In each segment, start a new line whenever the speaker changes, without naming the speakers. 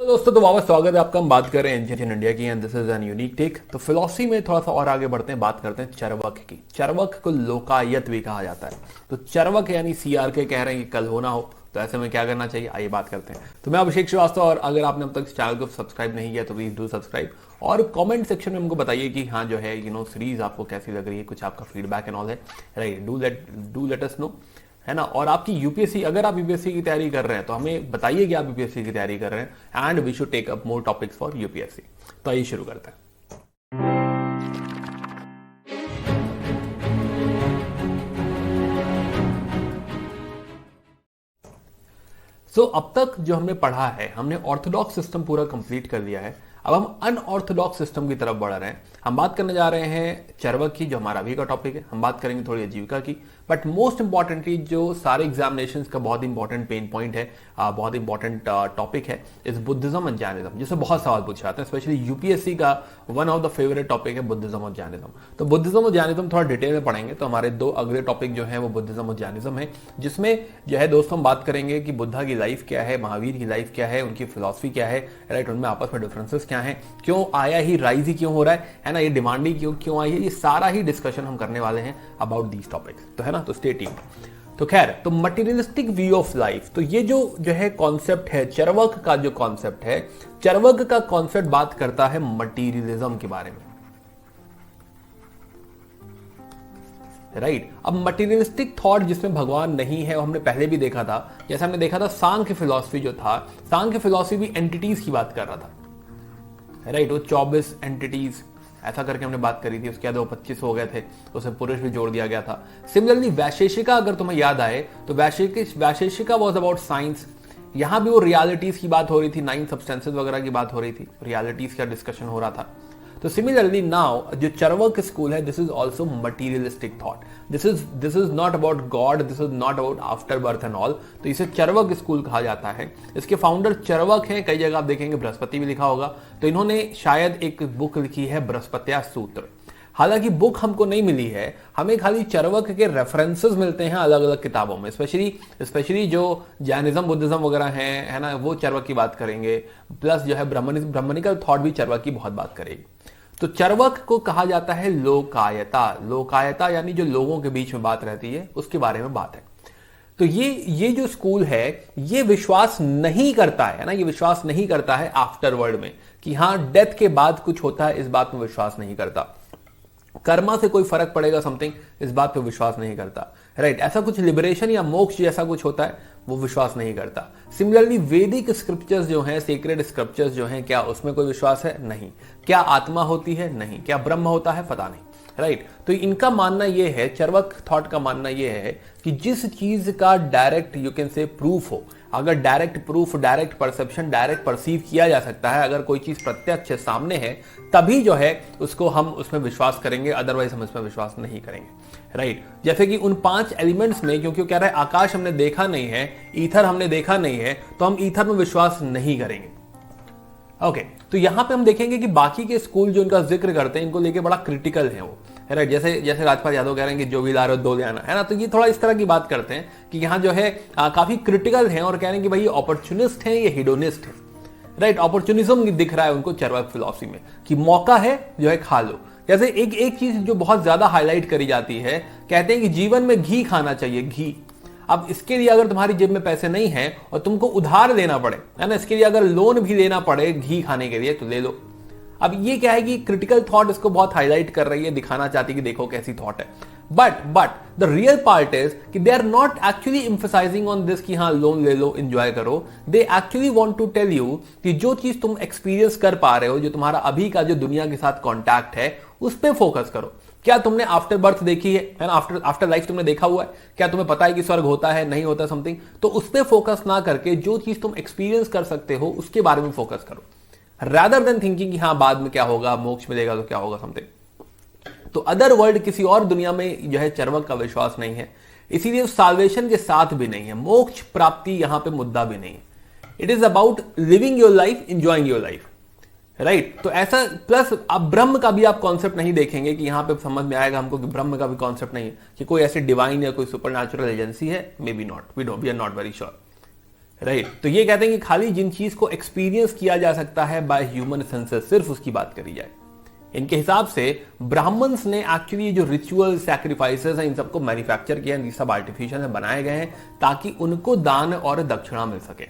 तो दोस्तों तो वापस स्वागत है आपका। हम बात कर रहे हैं एंशिएंट इंडिया की and this is an unique take. तो फिलॉसफी में थोड़ा सा और आगे बढ़ते हैं, बात करते हैं चरवक की। चरवक को लोकायत भी कहा जाता है। तो चरवक यानी सीआर के कह रहे हैं कि कल होना हो तो ऐसे में क्या करना चाहिए, आइए बात करते हैं। तो मैं अभिषेक श्रीवास्तव, और अगर आपने अब तक इस चैनल को सब्सक्राइब नहीं किया तो प्लीज डू सब्सक्राइब, और कमेंट सेक्शन में हमको बताइए कि हाँ जो है सीरीज आपको कैसी लग रही है, कुछ आपका फीडबैक एंड ऑल है, right. Do let us know, है ना। और आपकी यूपीएससी, अगर आप यूपीएससी की तैयारी कर रहे हैं तो हमें बताइए कि आप यूपीएससी की तैयारी कर रहे हैं and we should take up more topics for UPSC. तो आइए शुरू करते हैं। अब तक जो हमने पढ़ा है, हमने ऑर्थोडॉक्स सिस्टम पूरा कंप्लीट कर लिया है। अब हम अनऑर्थोडॉक्स सिस्टम की तरफ बढ़ रहे हैं। हम बात करने जा रहे हैं चरवक की, जो हमारा अभी का टॉपिक है। हम बात करेंगे थोड़ी आजीविका की, बट मोस्ट इंपॉर्टेंटली जो सारे एग्जामिनेशंस का बहुत इंपॉर्टेंट पेन पॉइंट है, बहुत इंपॉर्टेंट टॉपिक है, इज बुद्धिज्म एंड जैनिज्म, जिससे बहुत सवाल पूछे जाते हैं। स्पेशली यूपीएससी का one of the favourite topic है बुद्धिज्म और जैनिज्म। तो बुद्धिज्म और जैनिज्म थोड़ा डिटेल में पढ़ेंगे। तो हमारे दो अगले टॉपिक जो है वो बुद्धिज्म और जैनिज्म है, जिसमें जो है दोस्तों हम बात करेंगे कि बुद्धा की लाइफ क्या है, महावीर की लाइफ क्या है, उनकी फिलॉसफी क्या है, राइट, उनमें आपस में डिफरेंसेस क्या है, क्यों आया ही राइज ही क्यों हो रहा है ना, ये डिमांड ही क्यों आई है, ये सारा ही डिस्कशन हम करने वाले हैं अबाउट दीज टॉपिक्स। तो है ना, तो स्टे ट्यून्ड। तो खैर, तो मटेरियलिस्टिक व्यू ऑफ लाइफ, तो ये जो है कॉन्सेप्ट है चरवक का, जो कॉन्सेप्ट है चरवक का कॉन्सेप्ट बात करता है मटीरियलिज्म के बारे में, राइट। अब मटेरियलिस्टिक थॉट जिसमें भगवान नहीं है, वो हमने पहले भी देखा था। जैसे हमने देखा था सांख्य फिलॉसफी जो था, सांख्य फिलॉसफी भी एंटिटीज की बात कर रहा था, राइट। वो 24 एंटिटीज ऐसा करके हमने बात करी थी। उसके बाद वो 25 हो गए थे, उसमें पुरुष भी जोड़ दिया गया था। सिमिलरली वैशेषिका, अगर तुम्हें याद आए तो वैशेषिका वाज अबाउट साइंस। यहां भी वो रियलिटीज की बात हो रही थी, 9 सब्सटेंसेस वगैरह की बात हो रही थी, रियलिटीज का डिस्कशन हो रहा था। तो सिमिलरली नाउ जो चरवक स्कूल है, this is also materialistic thought. This is not about God, this is not about after birth and all. तो इसे चरवक स्कूल कहा जाता है। इसके फाउंडर चरवक हैं, कई जगह आप देखेंगे बृहस्पति भी लिखा होगा। तो इन्होंने शायद एक बुक लिखी है बृहस्पत्या सूत्र। हालांकि बुक हमको नहीं मिली है, हमें खाली चरवक के रेफरेंसेस मिलते हैं अलग अलग किताबों में। स्पेशली जो जैनिज्म बुद्धिज्म वगैरह हैं, है ना, वो चरवक की बात करेंगे। प्लस जो है ब्राह्मणिकल थॉट भी चरवक की बहुत बात करेगी। तो चरवक को कहा जाता है लोकायता। लोकायता यानी जो लोगों के बीच में बात रहती है, उसके बारे में बात है। तो ये जो स्कूल है, ये विश्वास नहीं करता है ना, ये विश्वास नहीं करता है आफ्टर वर्ल्ड में, कि हाँ डेथ के बाद कुछ होता है, इस बात में विश्वास नहीं करता। कर्मा से कोई फर्क पड़ेगा समथिंग, इस बात पे विश्वास नहीं करता, राइट। ऐसा कुछ लिबरेशन या मोक्ष जैसा कुछ होता है, वो विश्वास नहीं करता। सिमिलरली वैदिक स्क्रिप्चर्स जो हैं, सीक्रेट स्क्रिप्चर्स जो हैं, क्या उसमें कोई विश्वास है? नहीं। क्या आत्मा होती है? नहीं। क्या ब्रह्म होता है? पता नहीं, राइट। तो इनका मानना यह है, चरवक थॉट का मानना यह है कि जिस चीज का direct you can say proof हो, अगर direct proof, direct perception, direct perceive किया जा सकता है, अगर कोई चीज प्रत्यक्ष सामने है, तभी जो है उसको हम उसमें विश्वास करेंगे, अदरवाइज हम इसमें विश्वास नहीं करेंगे, राइट। जैसे कि उन 5 एलिमेंट्स में, क्योंकि वो कह रहा है आकाश हमने देखा नहीं है, ईथर हमने देखा नहीं है, तो हम ईथर में विश्वास नहीं करेंगे। ओके, तो यहां पे हम देखेंगे कि बाकी के स्कूल जो इनका जिक्र करते हैं, इनको लेके बड़ा क्रिटिकल है वो, राइट। जैसे राजपाल यादव कह रहे हैं कि जो भी ला रहे हो दो ले आना, है ना। तो ये थोड़ा इस तरह की बात करते हैं कि यहाँ जो है काफी क्रिटिकल है, और कह रहे हैं कि भाई ये अपॉर्चुनिस्ट है, ये हिडोनिस्ट है, राइट। अपॉर्चुनिज्म दिख रहा है उनको चरवक फिलॉसफी में, कि मौका है जो है खा लो। जैसे एक चीज जो बहुत ज्यादा हाईलाइट करी जाती है, कहते हैं कि जीवन में घी खाना चाहिए, घी। अब इसके लिए अगर तुम्हारी जेब में पैसे नहीं है और तुमको उधार लेना पड़े, है ना, इसके लिए अगर लोन भी लेना पड़े घी खाने के लिए, तो ले लो। अब ये क्या है कि क्रिटिकल थॉट इसको बहुत हाईलाइट कर रही है, दिखाना चाहती है कि देखो कैसी थॉट है। But the real part is कि they are not actually emphasising on this कि हाँ लोन ले लो, एंजॉय करो। They actually want to tell you कि जो चीज तुम एक्सपीरियंस कर पा रहे हो, जो तुम्हारा अभी का जो दुनिया के साथ कॉन्टैक्ट है, उस पर फोकस करो। क्या तुमने आफ्टर बर्थ देखी है ना, आफ्टर लाइफ तुमने देखा हुआ है? क्या तुम्हें पता है कि स्वर्ग होता है, नहीं होता समथिंग? तो उस पर फोकस ना करके जो चीज तुम एक्सपीरियंस कर सकते हो उसके बारे में फोकस करो, रादर देन थिंकिंग कि हाँ बाद में क्या होगा, मोक्ष मिलेगा तो क्या होगा समथिंग। तो अदर वर्ल्ड, किसी और दुनिया में जो है चरवक का विश्वास नहीं है, इसीलिए साल्वेशन के साथ भी नहीं है, मोक्ष प्राप्ति यहां पे मुद्दा भी नहीं है। It is about living your life, enjoying your life, right. तो ऐसा, प्लस अब ब्रह्म का भी आप कॉन्सेप्ट नहीं देखेंगे कि यहां पे समझ में आएगा हमको कि ब्रह्म का भी कॉन्सेप्ट नहीं है, कि कोई ऐसे डिवाइन या कोई सुपर नेचुरल एजेंसी है, may be not, we are not very sure. Right तो ये कहते हैं कि खाली जिन चीज को एक्सपीरियंस किया जा सकता है बाय ह्यूमन सेंसेस, सिर्फ उसकी बात करी जाए। इनके हिसाब से ब्राह्मण्स ने एक्चुअली जो रिचुअल सैक्रिफाइसेस हैं इन सबको मैन्युफैक्चर किया, ये सब आर्टिफिशियल में बनाए गए हैं ताकि उनको दान और दक्षिणा मिल सके।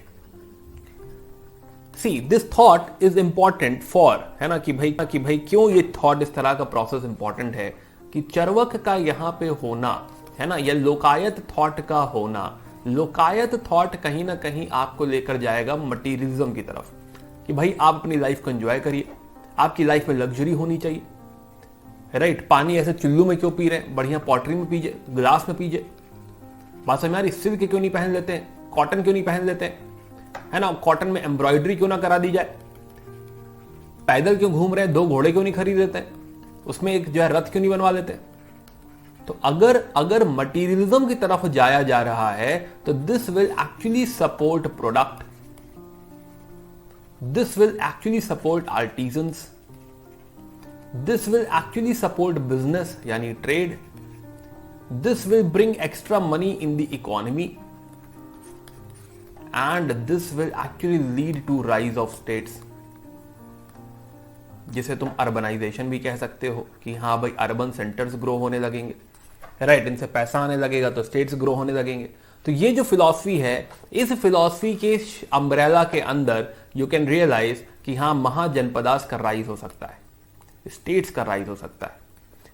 See this thought is important for, है ना, कि भाई क्यों ये थॉट, इस तरह का प्रोसेस इंपॉर्टेंट है कि चर्वक का यहां पे होना, है ना, या लोकायत थॉट का होना। लोकायत थॉट कहीं ना कहीं आपको लेकर जाएगा मटीरियलिज्म की तरफ, कि भाई आप अपनी लाइफ को एंजॉय करिए, आपकी लाइफ में लग्जरी होनी चाहिए, राइट। पानी ऐसे चुल्लू में क्यों पी रहे हैं, बढ़िया पॉटरी में पीजिए, गिलास में पीजिए। बात समझ में आ रही? सिल्क क्यों नहीं पहन लेते हैं, कॉटन क्यों नहीं पहन लेते हैं, है ना, कॉटन में एम्ब्रॉयडरी क्यों ना करा दी जाए। पैदल क्यों घूम रहे हैं, 2 घोड़े क्यों नहीं खरीद लेते हैं, उसमें एक जो है रथ क्यों नहीं बनवा लेते। तो अगर मटीरियलिज्म की तरफ जाया जा रहा है तो this will actually support product, this will actually support artisans, this will actually support business यानी trade, this will bring extra money in the economy and this will actually lead to rise of states, जिसे तुम urbanisation भी कह सकते हो कि हाँ भाई अर्बन सेंटर्स ग्रो होने लगेंगे, राइट, इनसे पैसा आने लगेगा तो स्टेट्स ग्रो होने लगेंगे। तो ये जो फिलॉसफी है, इस फिलॉसफी के अम्ब्रेला के अंदर यू कैन रियलाइज कि हाँ महाजनपदास का राइज हो सकता है, स्टेट्स का राइज हो सकता है,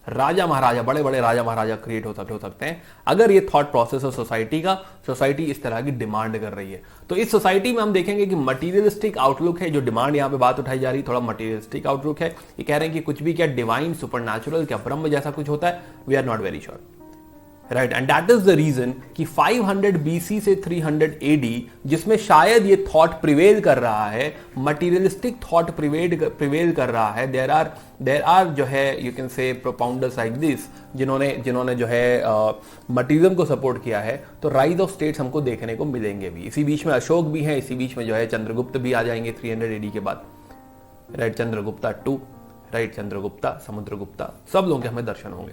राजा महाराजा, बड़े बड़े राजा महाराजा क्रिएट हो सकते हैं अगर ये थॉट प्रोसेस है सोसाइटी का, सोसाइटी इस तरह की डिमांड कर रही है। तो इस सोसाइटी में हम देखेंगे कि मटीरियलिस्टिक आउटलुक है, जो डिमांड यहां पे बात उठाई जा रही है, थोड़ा मटीरियलिस्टिक आउटलुक है। ये कह रहे हैं कि कुछ भी क्या डिवाइन, सुपरनैचुरल, क्या ब्रह्म जैसा कुछ होता है, we are not very sure, right. And that is the reason कि 500 BC से 300 AD, जिसमें शायद ये थॉट प्रिवेल कर रहा है, मटीरियलिस्टिक थॉट प्रिवेल कर रहा है। देयर आर जो है you can say propounders like this, जिन्होंने जो है मटीरियलिज्म को सपोर्ट किया है। तो राइज ऑफ स्टेट्स हमको देखने को मिलेंगे भी। इसी बीच में अशोक भी है, इसी बीच में जो है चंद्रगुप्त भी आ जाएंगे 300 AD के बाद, राइट। चंद्रगुप्ता 2, राइट, चंद्रगुप्ता, समुद्रगुप्ता, सब लोगों के हमें दर्शन होंगे।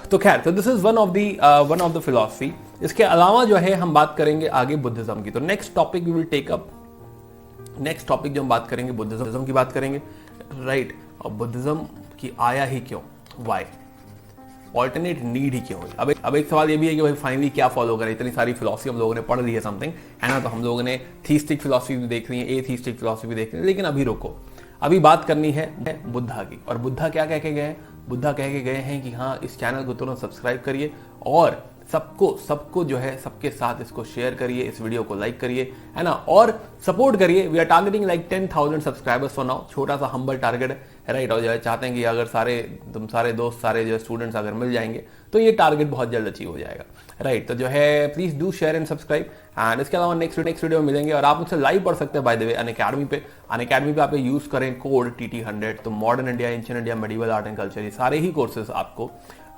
तो खैर, तो this is one of the philosophy. इसके अलावा जो है हम बात करेंगे आगे बुद्धिज्म की। तो next topic we will take up, next topic जो हम बात करेंगे बुद्धिज्म की बात करेंगे, राइट। और बुद्धिज्म की आया ही क्यों, वाई, ऑल्टरनेट नीड ही क्यों हुई। अब एक सवाल ये भी है कि भाई फाइनली क्या फॉलो करें, इतनी सारी फिलॉसफी हम लोगों ने पढ़ ली है समथिंग, है ना, तो हम लोगों ने थीस्टिक फिलॉसफी भी देख ली है, एथीस्टिक फिलॉसफी भी देख ली है, लेकिन अभी रुको, अभी बात करनी है बुद्धा की। और बुद्धा क्या कह के गए हैं, बुद्धा कह के गए हैं कि हाँ इस चैनल को तुरंत सब्सक्राइब करिए और सबको जो है सबके साथ इसको शेयर करिए, इस वीडियो को लाइक करिए, है ना, और सपोर्ट करिए। We are targeting like 10,000 subscribers for now, छोटा सा हम्बल टारगेट है, राइट। और जो है चाहते हैं कि अगर सारे दोस्त, सारे जो स्टूडेंट्स अगर मिल जाएंगे तो ये टारगेट बहुत जल्द अचीव हो जाएगा, राइट। तो जो है please do share and subscribe. And इसके अलावा नेक्स्ट वीडियो में मिलेंगे और आप मुझसे लाइव पढ़ सकते हैं बाय द वे अनअकैडमी पे। अनअकैडमी पे आप यूज करें कोड TT100, तो modern India, ancient India, medieval art and culture, ये सारे ही कोर्सेज आपको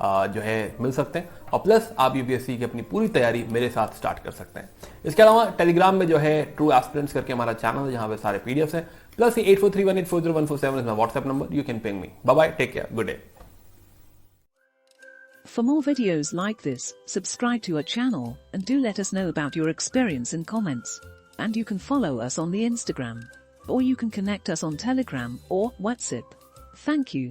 जो है मिल सकते हैं। और प्लस आप UPSC की अपनी पूरी तैयारी मेरे साथ स्टार्ट कर सकते हैं। इसके अलावा टेलीग्राम में जो है ट्रू एस्पिरेंट्स करके हमारा चैनल है, जहां पे सारे PDFs हैं, plus 8431840147 is my WhatsApp number, you can ping me. Bye bye, take care, good day.
For more videos like this, subscribe to our channel and do let us know about your experience in comments. And you can follow us on the Instagram, or you can connect us on Telegram or WhatsApp. Thank you.